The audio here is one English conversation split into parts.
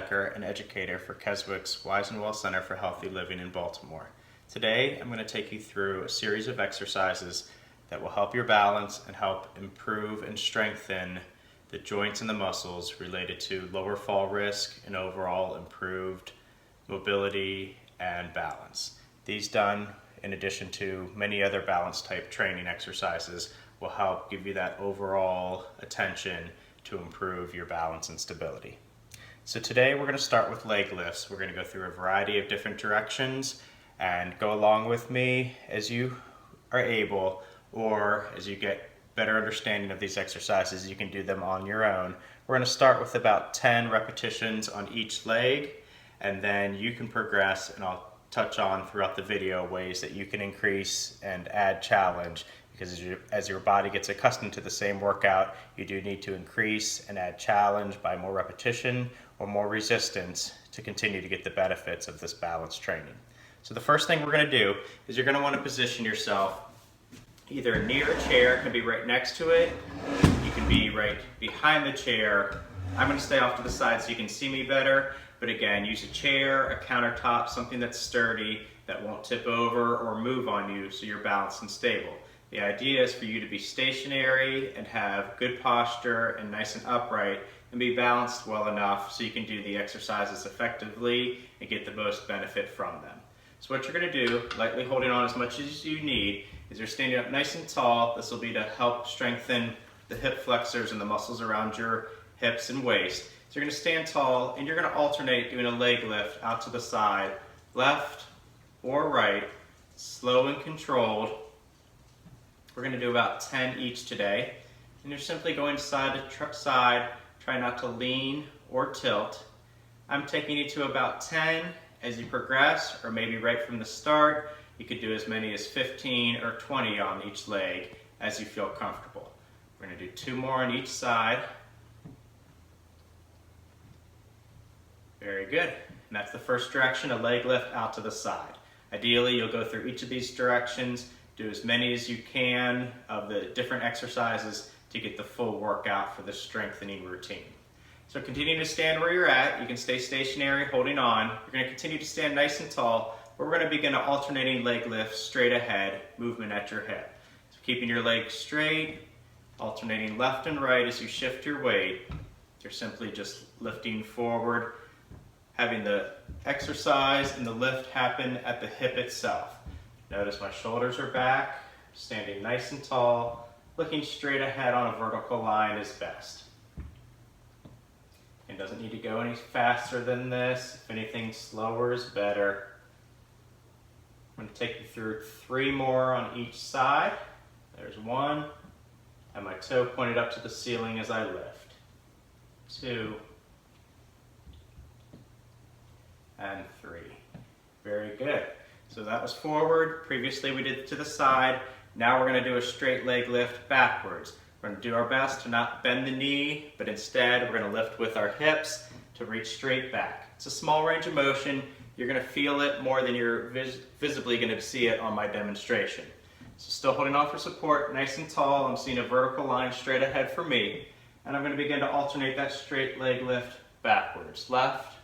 Becker, an educator for Keswick's Wise and Well Center for Healthy Living in Baltimore. Today, I'm going to take you through a series of exercises that will help your balance and help improve and strengthen the joints and the muscles related to lower fall risk and overall improved mobility and balance. These done in addition to many other balance type training exercises will help give you that overall attention to improve your balance and stability. So today we're going to start with leg lifts. We're going to go through a variety of different directions and go along with me as you are able, or as you get better understanding of these exercises, you can do them on your own. We're going to start with about 10 repetitions on each leg, and then you can progress, and I'll touch on throughout the video ways that you can increase and add challenge, because as your body gets accustomed to the same workout, you do need to increase and add challenge by more repetition or more resistance to continue to get the benefits of this balance training. So the first thing we're going to do is you're going to want to position yourself either near a chair, it can be right next to it, you can be right behind the chair. I'm going to stay off to the side so you can see me better, but again, use a chair, a countertop, something that's sturdy, that won't tip over or move on you so you're balanced and stable. The idea is for you to be stationary and have good posture and nice and upright and be balanced well enough so you can do the exercises effectively and get the most benefit from them. So what you're going to do, lightly holding on as much as you need, is you're standing up nice and tall. This will be to help strengthen the hip flexors and the muscles around your hips and waist. So you're going to stand tall and you're going to alternate doing a leg lift out to the side, left or right, slow and controlled. We're going to do about 10 each today, and you're simply going side to side. Try not to lean or tilt. I'm taking you to about 10 as you progress, or maybe right from the start. You could do as many as 15 or 20 on each leg as you feel comfortable. We're going to do 2 more on each side. Very good. And that's the first direction, a leg lift out to the side. Ideally, you'll go through each of these directions, do as many as you can of the different exercises to get the full workout for the strengthening routine. So continue to stand where you're at. You can stay stationary, holding on. You're going to continue to stand nice and tall. We're going to begin an alternating leg lift straight ahead, movement at your hip. So keeping your legs straight, alternating left and right as you shift your weight. You're simply just lifting forward, having the exercise and the lift happen at the hip itself. Notice my shoulders are back, standing nice and tall, looking straight ahead on a vertical line is best. It doesn't need to go any faster than this. If anything, slower is better. I'm going to take you through 3 more on each side. There's 1, and my toe pointed up to the ceiling as I lift. 2, and 3. Very good. So that was forward. Previously we did to the side. Now we're going to do a straight leg lift backwards. We're going to do our best to not bend the knee, but instead we're going to lift with our hips to reach straight back. It's a small range of motion. You're going to feel it more than you're visibly going to see it on my demonstration. So still holding on for support, nice and tall. I'm seeing a vertical line straight ahead for me. And I'm going to begin to alternate that straight leg lift backwards. Left,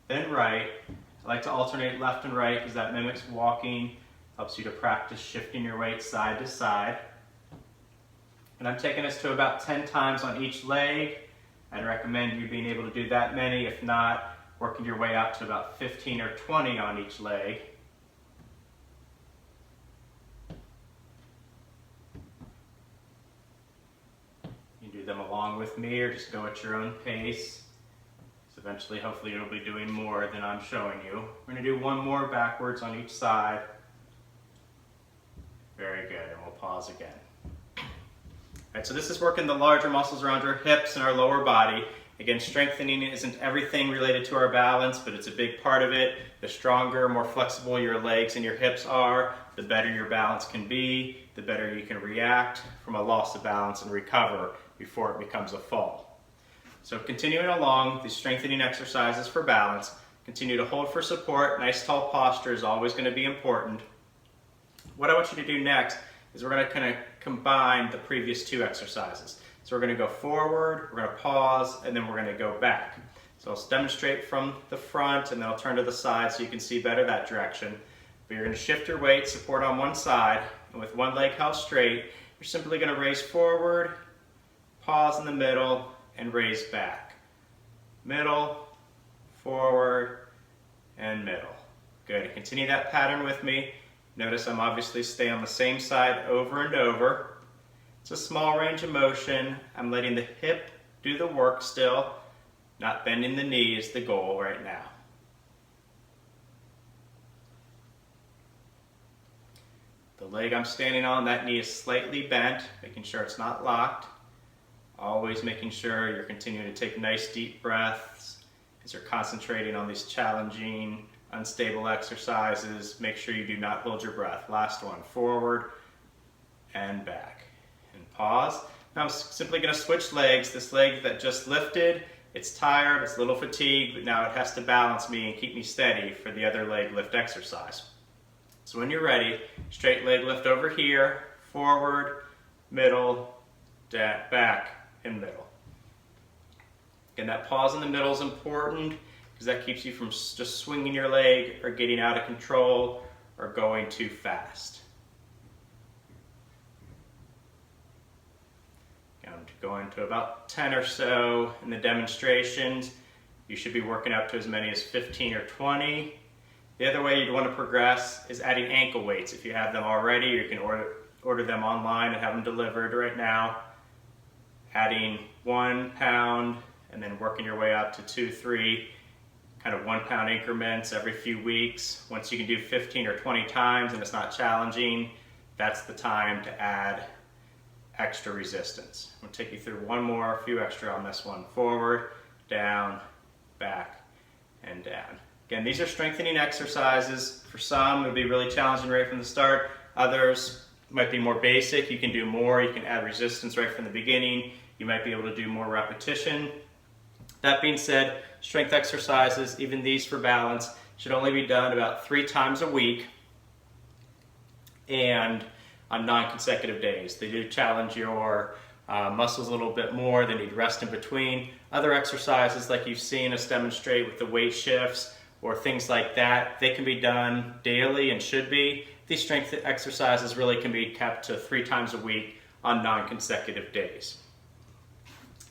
then right. I like to alternate left and right because that mimics walking, helps you to practice shifting your weight side to side. And I'm taking us to about 10 times on each leg. I'd recommend you being able to do that many, if not, working your way out to about 15 or 20 on each leg. You can do them along with me or just go at your own pace. Eventually, hopefully, you'll be doing more than I'm showing you. We're going to do 1 more backwards on each side. Very good, and we'll pause again. All right, so this is working the larger muscles around our hips and our lower body. Again, strengthening isn't everything related to our balance, but it's a big part of it. The stronger, more flexible your legs and your hips are, the better your balance can be, the better you can react from a loss of balance and recover before it becomes a fall. So continuing along, these strengthening exercises for balance, continue to hold for support. Nice tall posture is always going to be important. What I want you to do next is we're going to kind of combine the previous 2 exercises. So we're going to go forward, we're going to pause, and then we're going to go back. So So I'll demonstrate from the front and then I'll turn to the side so you can see better that direction. But you're going to shift your weight, support on one side, and with one leg held straight, you're simply going to raise forward, pause in the middle, and raise back. Middle, forward, and middle. Good. Continue that pattern with me. Notice I'm obviously staying on the same side over and over. It's a small range of motion. I'm letting the hip do the work still. Not bending the knee is the goal right now. The leg I'm standing on, that knee is slightly bent, making sure it's not locked. Always making sure you're continuing to take nice deep breaths as you're concentrating on these challenging, unstable exercises. Make sure you do not hold your breath. Last one, forward and back. And pause. Now I'm simply going to switch legs. This leg that just lifted, it's tired, it's a little fatigued, but now it has to balance me and keep me steady for the other leg lift exercise. So when you're ready, straight leg lift over here, forward, middle, back, and middle. Again, that pause in the middle is important because that keeps you from just swinging your leg or getting out of control or going too fast. I'm going to about 10 or so in the demonstrations. You should be working up to as many as 15 or 20. The other way you'd want to progress is adding ankle weights. If you have them already, you can order them online and have them delivered right now. Adding 1 pound and then working your way up to 2, 3, kind of 1 pound increments every few weeks. Once you can do 15 or 20 times and it's not challenging, that's the time to add extra resistance. I'm going to take you through one more, a few extra on this one. Forward, down, back, and down. Again, these are strengthening exercises. For some, it'll be really challenging right from the start. Others might be more basic. You can do more. You can add resistance right from the beginning. You might be able to do more repetition. That being said, strength exercises, even these for balance, should only be done about 3 times a week and on non-consecutive days. They do challenge your muscles a little bit more. They need rest in between. Other exercises like you've seen us demonstrate with the weight shifts or things like that, they can be done daily and should be. These strength exercises really can be kept to 3 times a week on non-consecutive days.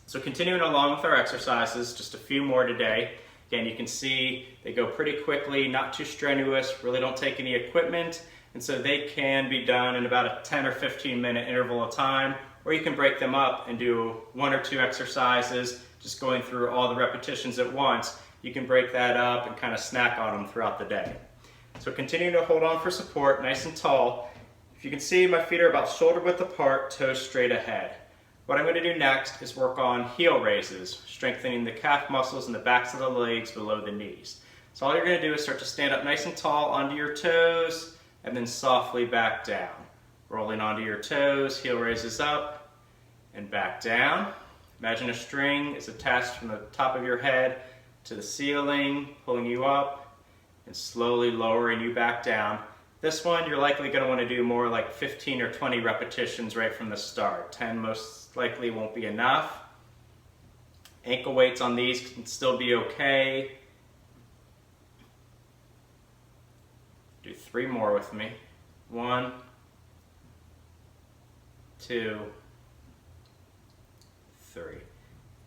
So continuing along with our exercises, just a few more today. Again, you can see they go pretty quickly, not too strenuous, really don't take any equipment, and so they can be done in about a 10 or 15 minute interval of time, or you can break them up and do 1 or 2 exercises, just going through all the repetitions at once. You can break that up and kind of snack on them throughout the day. So continue to hold on for support, nice and tall. If you can see, my feet are about shoulder width apart, toes straight ahead. What I'm going to do next is work on heel raises, strengthening the calf muscles and the backs of the legs below the knees. So all you're going to do is start to stand up nice and tall onto your toes and then softly back down. Rolling onto your toes, heel raises up and back down. Imagine a string is attached from the top of your head to the ceiling, pulling you up and slowly lowering you back down. This one you're likely going to want to do more like 15 or 20 repetitions right from the start. 10 most likely won't be enough. Ankle weights on these can still be okay. Do 3 more with me. 1, 2, 3.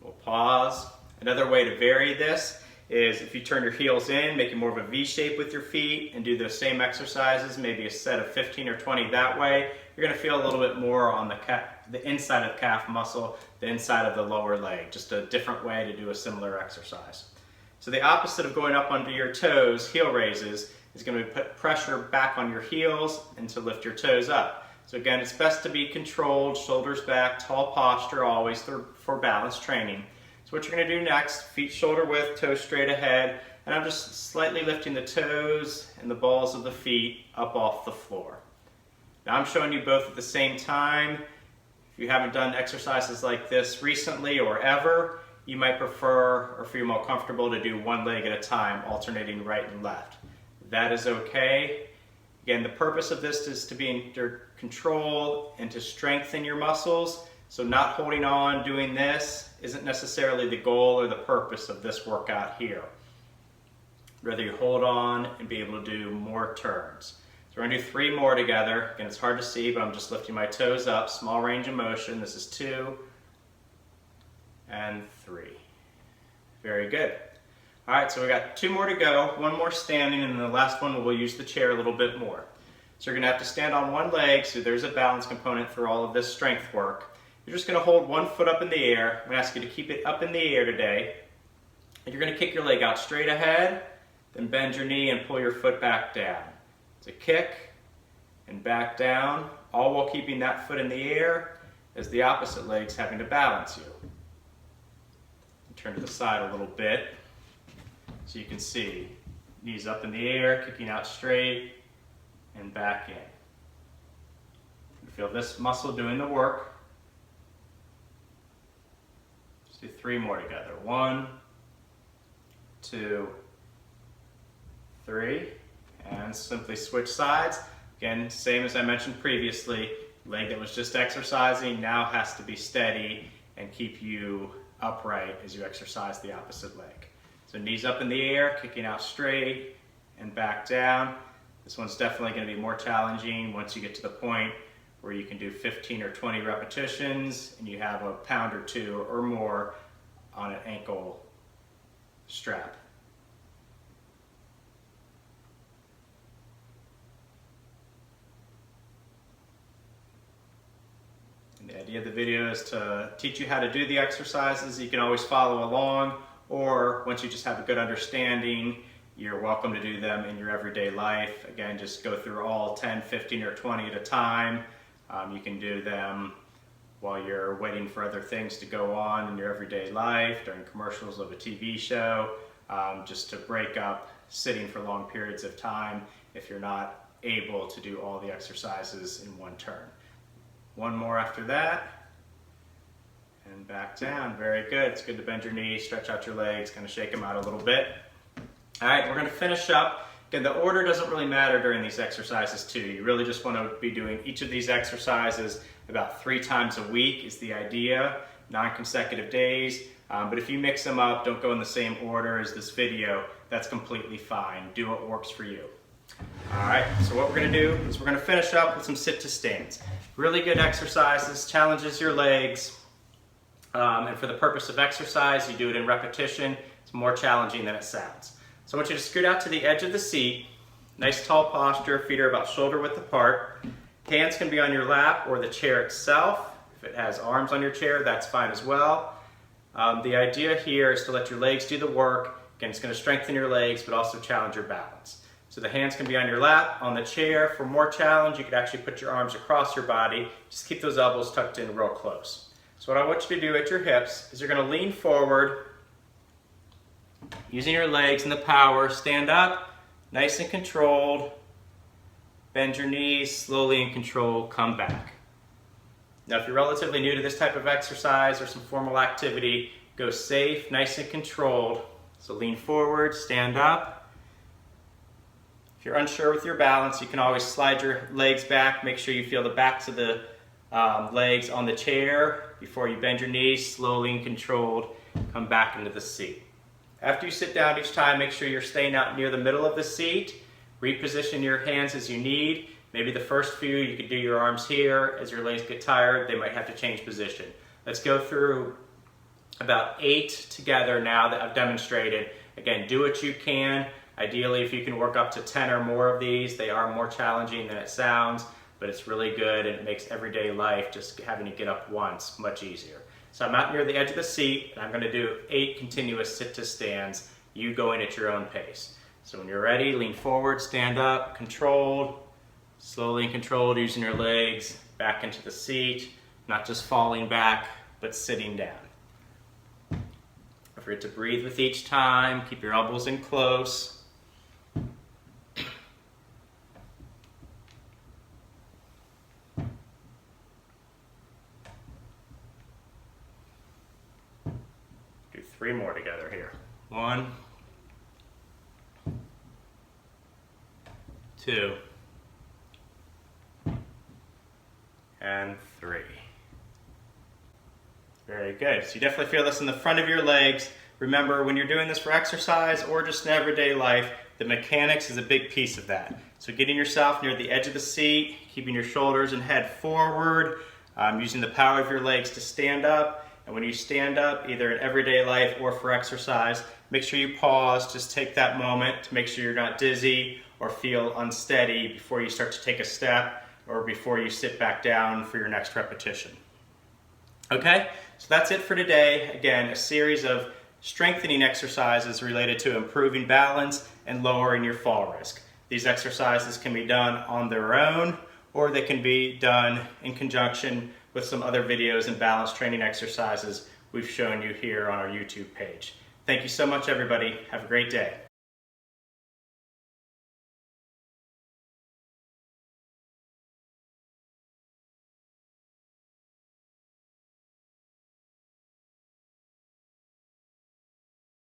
We'll pause. Another way to vary this is if you turn your heels in, making more of a V shape with your feet and do those same exercises, maybe a set of 15 or 20 that way, you're going to feel a little bit more on the inside of the calf muscle, the inside of the lower leg, just a different way to do a similar exercise. So the opposite of going up onto your toes, heel raises, is going to put pressure back on your heels and to lift your toes up. So again, it's best to be controlled, shoulders back, tall posture always for balance training. So what you're going to do next, feet shoulder width, toes straight ahead, and I'm just slightly lifting the toes and the balls of the feet up off the floor. Now I'm showing you both at the same time. If you haven't done exercises like this recently or ever, you might prefer or feel more comfortable to do one leg at a time, alternating right and left. That is okay. Again, the purpose of this is to be under control and to strengthen your muscles. So not holding on, doing this, isn't necessarily the goal or the purpose of this workout here. Rather you hold on and be able to do more turns. So we're gonna do 3 more together. Again, it's hard to see, but I'm just lifting my toes up, small range of motion. This is 2 and 3. Very good. All right, so we got 2 more to go, 1 more standing, and then the last one we'll use the chair a little bit more. So you're gonna have to stand on one leg, so there's a balance component for all of this strength work. You're just gonna hold one foot up in the air. I'm gonna ask you to keep it up in the air today. And you're gonna kick your leg out straight ahead, then bend your knee and pull your foot back down. It's a kick and back down, all while keeping that foot in the air as the opposite leg's having to balance you. Turn to the side a little bit so you can see. Knees up in the air, kicking out straight and back in. You feel this muscle doing the work. Just do 3 more together. 1, 2, 3. And simply switch sides. Again, same as I mentioned previously, leg that was just exercising now has to be steady and keep you upright as you exercise the opposite leg. So knees up in the air, kicking out straight and back down. This one's definitely going to be more challenging once you get to the point where you can do 15 or 20 repetitions and you have a pound or 2 or more on an ankle strap. The idea of the video is to teach you how to do the exercises. You can always follow along, or once you just have a good understanding, you're welcome to do them in your everyday life. Again, just go through all 10, 15, or 20 at a time. You can do them while you're waiting for other things to go on in your everyday life, during commercials of a TV show, just to break up sitting for long periods of time if you're not able to do all the exercises in one turn. 1 more after that, and back down. Very good. It's good to bend your knees, stretch out your legs, kind of shake them out a little bit. All right, we're going to finish up. Again, the order doesn't really matter during these exercises too. You really just want to be doing each of these exercises about 3 times a week is the idea, non-consecutive days. But if you mix them up, don't go in the same order as this video, that's completely fine. Do what works for you. All right, so what we're going to do is we're going to finish up with some sit to stands. Really good exercises, challenges your legs, and for the purpose of exercise, you do it in repetition. It's more challenging than it sounds. So I want you to scoot out to the edge of the seat, nice tall posture, feet are about shoulder width apart. Hands can be on your lap or the chair itself. If it has arms on your chair, that's fine as well. The idea here is to let your legs do the work. Again, it's going to strengthen your legs, but also challenge your balance. So the hands can be on your lap, on the chair. For more challenge, you could actually put your arms across your body. Just keep those elbows tucked in real close. So what I want you to do at your hips is you're going to lean forward, using your legs and the power. Stand up, nice and controlled. Bend your knees, slowly and controlled, come back. Now if you're relatively new to this type of exercise or some formal activity, go safe, nice and controlled. So lean forward, stand up. If you're unsure with your balance, you can always slide your legs back. Make sure you feel the backs of the legs on the chair before you bend your knees, slowly and controlled, come back into the seat. After you sit down each time, make sure you're staying out near the middle of the seat. Reposition your hands as you need. Maybe the first few you could do your arms here. As your legs get tired, they might have to change position. Let's go through about 8 together now that I've demonstrated. Again, do what you can. Ideally, if you can work up to 10 or more of these, they are more challenging than it sounds, but it's really good and it makes everyday life, just having to get up once, much easier. So I'm out near the edge of the seat, and I'm going to do 8 continuous sit-to stands, you going at your own pace. So when you're ready, lean forward, stand up, controlled, slowly and controlled, using your legs back into the seat, not just falling back, but sitting down. Don't forget to breathe with each time, keep your elbows in close. Do 3 more together here. 1, 2, and 3. Very good. So you definitely feel this in the front of your legs. Remember, when you're doing this for exercise or just in everyday life, the mechanics is a big piece of that. So getting yourself near the edge of the seat, keeping your shoulders and head forward, using the power of your legs to stand up. And when you stand up, either in everyday life or for exercise, make sure you pause, just take that moment to make sure you're not dizzy or feel unsteady before you start to take a step or before you sit back down for your next repetition. Okay, so that's it for today. Again, a series of strengthening exercises related to improving balance and lowering your fall risk. These exercises can be done on their own, or they can be done in conjunction with some other videos and balance training exercises we've shown you here on our YouTube page. Thank you so much, everybody. Have a great day.